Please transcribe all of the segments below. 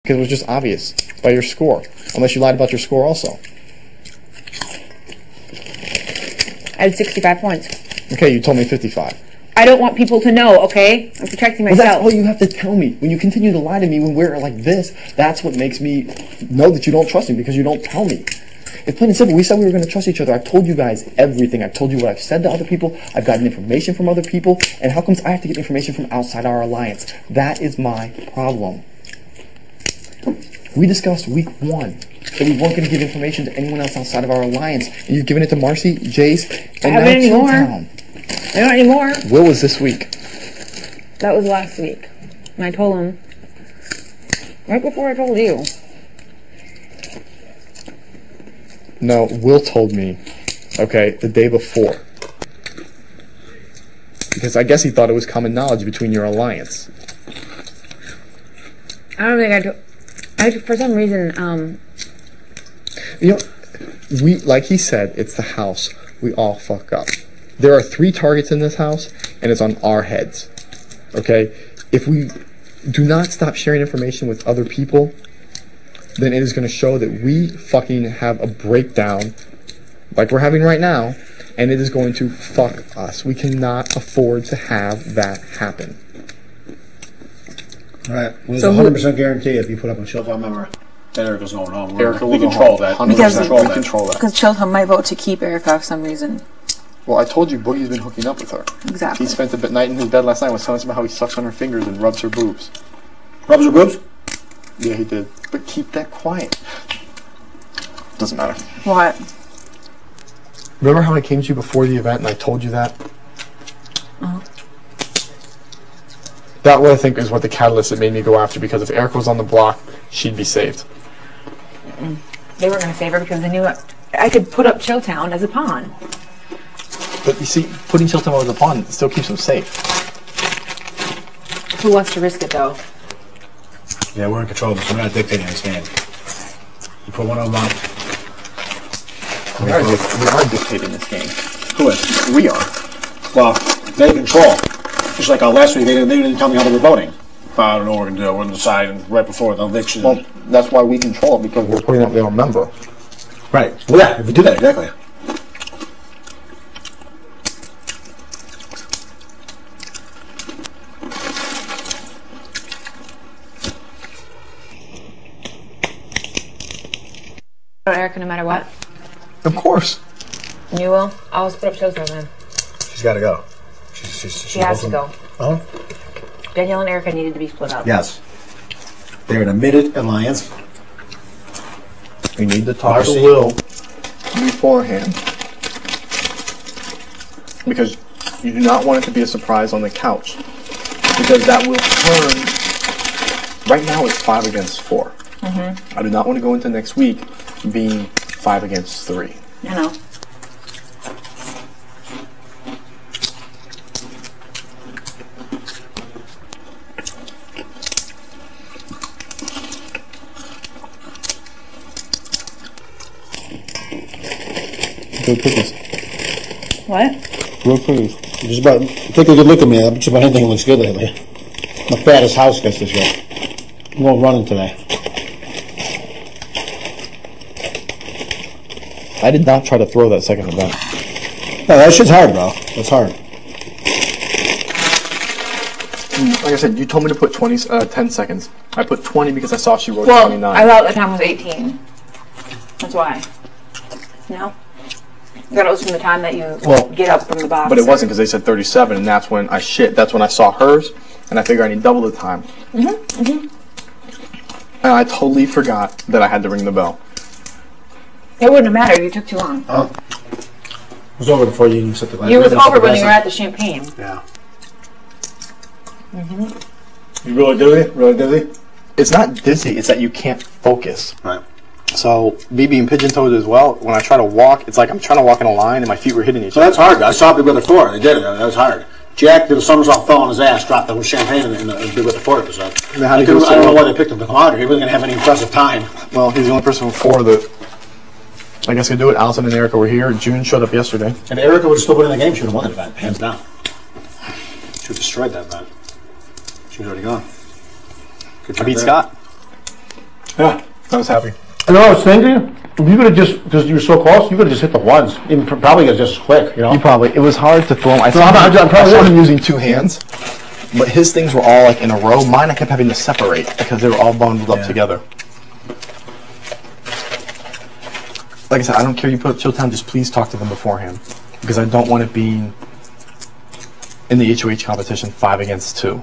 Because it was just obvious by your score. Unless you lied about your score also. I had 65 points. Okay, you told me 55. I don't want people to know, okay? I'm protecting myself. Well, that's all you have to tell me. When you continue to lie to me when we're like this, that's what makes me know that you don't trust me, because you don't tell me. It's plain and simple. We said we were going to trust each other. I've told you guys everything. I've told you what I've said to other people. I've gotten information from other people. And how comes I have to get information from outside our alliance? That is my problem. We discussed week 1 that we weren't going to give information to anyone else outside of our alliance. And you've given it to Marcy, Jace, and now Chilltown. I don't anymore. Will was this week. That was last week. And I told him right before I told you. No, Will told me, okay, the day before. Because I guess he thought it was common knowledge between your alliance. I don't think for some reason, You know, like he said, it's the house. We all fuck up. There are 3 targets in this house, and it's on our heads. Okay? If we do not stop sharing information with other people, then it is going to show that we fucking have a breakdown, like we're having right now, and it is going to fuck us. We cannot afford to have that happen. Alright, well, there's a 100% guarantee if you put up a Chilltown member that Erika's going home. Erika we will control go home. that. Because we control that. Because Chilltown might vote to keep Erika for some reason. Well, I told you Boogie's been hooking up with her. Exactly. He spent the night in his bed last night was telling us about how he sucks on her fingers and rubs her boobs. Rubs her boobs? Yeah, he did. But keep that quiet. Doesn't matter. What? Remember how I came to you before the event and I told you that? That what I think is what the catalyst that made me go after, because if Erika was on the block, she'd be saved. They weren't going to save her because they knew I could put up Chilltown as a pawn. But you see, putting Chilltown as a pawn still keeps him safe. Who wants to risk it, though? Yeah, we're in control of this. We're not dictating this game. You put one of them on. We are dictating this game. Who is? We are. Well, they control. Just like last week, they didn't tell me how they were voting. I don't know what we're going to do. We're going to decide right before the eviction. Well, that's why we control it, because we're putting up their member. Right. Well, yeah, if we do that, exactly. Erika, no matter what. Of course. You will? I'll always put up Chilltown then. She's got to go. She has to go. Oh? Danielle and Erika needed to be split up. Yes. They're an admitted alliance. We need to talk to Will beforehand. Because you do not want it to be a surprise on the couch. Because that will turn... Right now it's 5 against 4. I do not want to go into next week being 5 against 3. I know. Good cookies. What? Real cookies. Just about take a good look at me. Just about anything looks good lately. My fattest house gets this year. I'm going running today. I did not try to throw that second event. No, that shit's hard, bro. That's hard. Like I said, you told me to put 10 seconds. I put 20 because I saw she wrote 29. Well, I thought the time was 18. That's why. No? I thought it was from the time that you get up from the box. But it wasn't, because they said 37, and that's when I That's when I saw hers, and I figured I need double the time. And I totally forgot that I had to ring the bell. It wouldn't have mattered. You took too long. Oh. It was over before you even set the glass. You was over when you were at the champagne. Yeah. You really dizzy? Really dizzy? It's not dizzy, it's that you can't focus. Right. So, BB and pigeon toes as well, when I try to walk, it's like I'm trying to walk in a line and my feet were hitting each other. So that's hard. I saw Big Brother 4. They did it. That was hard. Jack did a somersault, fell on his ass, dropped the champagne in the Big Brother 4 episode. I don't know why they picked him to come out here. He wasn't going to have any impressive time. Well, he's the only person from 4 that I guess could do it. Allison and Erika were here. June showed up yesterday. And Erika would have still been in the game. She would have won that event, hands down. She would have destroyed that event. She was already gone. I beat Scott. Yeah. I was happy. You know what I was thinking? If you could have just, because you were so close, you could have just hit the ones. Even probably got just as quick, you know? You probably, it was hard to throw them. I probably saw him using 2 hands, but his things were all like in a row. Mine I kept having to separate because they were all bundled up together. Like I said, I don't care you put up Chilltown, just please talk to them beforehand. Because I don't want it being in the HOH competition 5 against 2.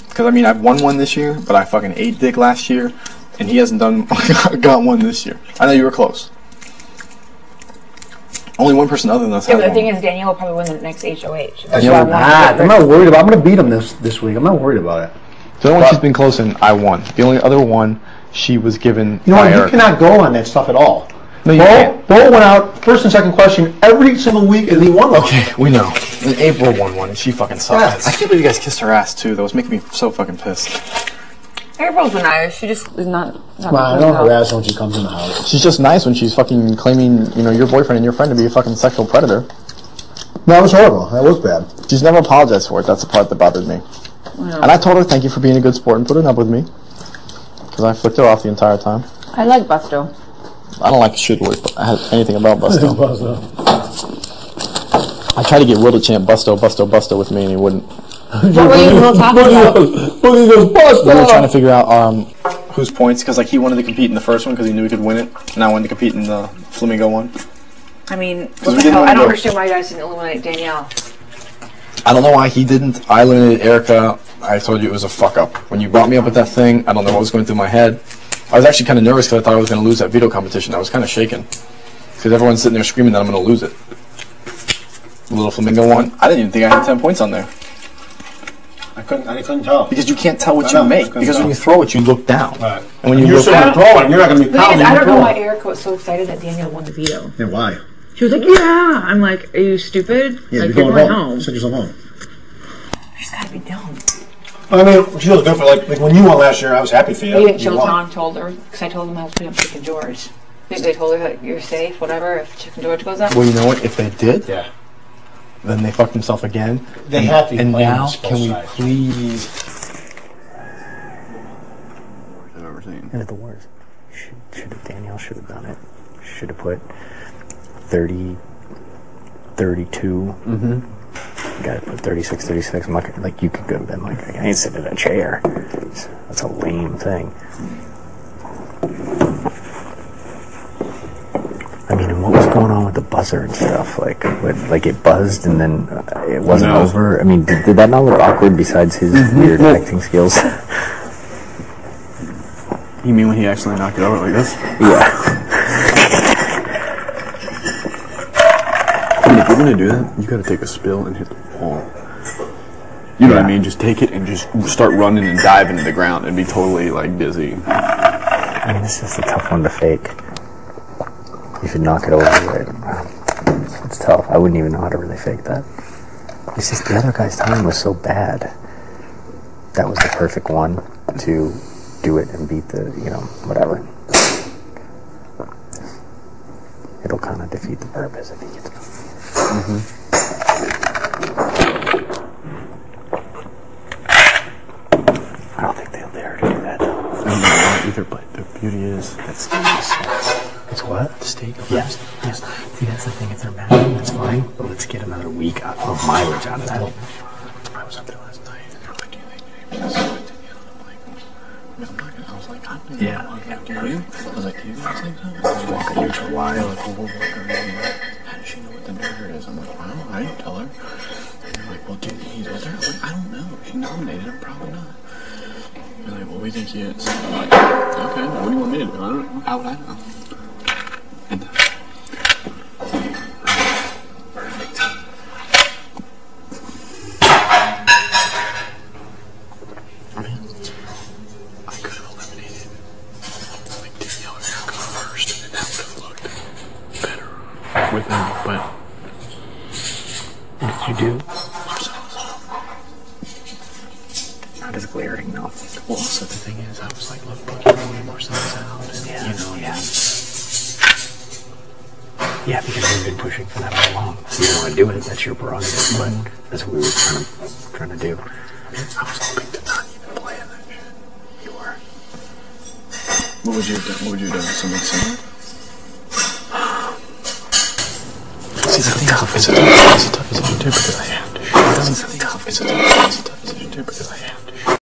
Because I mean, I've won one this year, but I fucking ate dick last year, and he hasn't got one this year. I know you were close. Only one person other than us. Yeah, but the thing is, Danielle will probably win the next HOH. That's I'm not worried about. I'm going to beat him this week. I'm not worried about it. The only one she's been close in, I won. The only other one, she was given. You know what? You cannot go on that stuff at all. No, you can't. Bo went out first and second question every single week, and he won one. Okay, we know. And April won one, and she fucking sucked. Yes. I can't believe you guys kissed her ass too. That was making me so fucking pissed. April's nice. She just is not. I don't harass her when she comes in the house. She's just nice when she's fucking claiming, you know, your boyfriend and your friend to be a fucking sexual predator. No, it was horrible. That was bad. She's never apologized for it. That's the part that bothered me. No. And I told her thank you for being a good sport and putting up with me, because I flicked her off the entire time. I like Busto. I don't like shit word anything about Busto. I tried to get Will to chant Busto with me, and he wouldn't. What were you talking about? We were trying to figure out whose points, because like he wanted to compete in the first one because he knew he could win it, and I wanted to compete in the Flamingo one. I mean, what the hell? I don't understand why you guys didn't eliminate Danielle. I don't know why he didn't. I eliminated Erika. I told you it was a fuck up. When you brought me up with that thing, I don't know what was going through my head. I was actually kind of nervous because I thought I was going to lose that veto competition. I was kind of shaken because everyone's sitting there screaming that I'm going to lose it. The little Flamingo one, I didn't even think I had 10 points on there. I couldn't tell. Because you can't tell what you make. Because when you throw it, you look down. Right. And when you you're look sitting down, there throwing, you're not going to be The thing pounding. is, I don't know why Erika was so excited that Danielle won the veto. Yeah, why? She was like, yeah. I'm like, are you stupid? Yeah, like, you're going home. Send yourself home. She's got to be dumb. I mean, she was good for like when you won last year. I was happy for you. Maybe Chilltown told her, because I told them I was putting up Chicken George. Maybe they told her that you're safe, whatever, if Chicken George goes up. well, you know what? If they did, Yeah. then they fucked themselves again. They have to be And playing now, this both can we sides. please? I've ever seen. It was the worst. Danielle should have done it. Should have put 30, 32. Mm-hmm. Got to put 36, 36. I'm like, you could go. I'm like, I ain't sitting in a chair. That's a lame thing. I mean, and what was going on with the buzzer and stuff? Like it buzzed and then it wasn't over. I mean, did that not look awkward besides his weird acting skills? You mean when he actually knocked it over like this? Yeah. I mean, if you're gonna do that, you gotta take a spill and hit the wall. You know what I mean? Just take it and just start running and dive into the ground and be totally like dizzy. I mean, it's just a tough one to fake. You should knock it over. It's tough. I wouldn't even know how to really fake that. It's just the other guy's time was so bad. That was the perfect one to do it and beat the, whatever. It'll kind of defeat the purpose if he gets it. I don't think they'll dare to do that, though. I don't know either, but the beauty is that's It's what? the state of Yes. Yes. See, that's the thing. If they're mad, that's fine. But let's get another week of mileage out of that. I was up there last night and they were like, do you think maybe this is what Danielle? I was like, I'm doing Yeah. Do you? I was like, do you guys think so? I was walking you for a while, like, we'll work around. How does she know what the burger is? I'm like, well, I didn't tell her. And they're like, well, did he with her? I was like, I don't know. She nominated him, probably not. They're like, well, we think he is. I'm like, okay, well, what do you want me to do? I don't know. How would I know? And perfect. I mean, I could have eliminated like Danielle or Erika first, and that would have looked better with me, but What did you do? Marcella's Not as glaring, though. well, also the thing is, I was like, look, Bucky, Marcella's out, and Yeah, because we've been pushing for that all along. So you don't want to do it, that's your prerogative, but that's what we were trying to do. I was hoping to not even play in that shit. You were. What would you have done? What would you have done? Something similar? See, it's tough. It's a tough decision to do because I have to. It's a tough decision to do because I have to.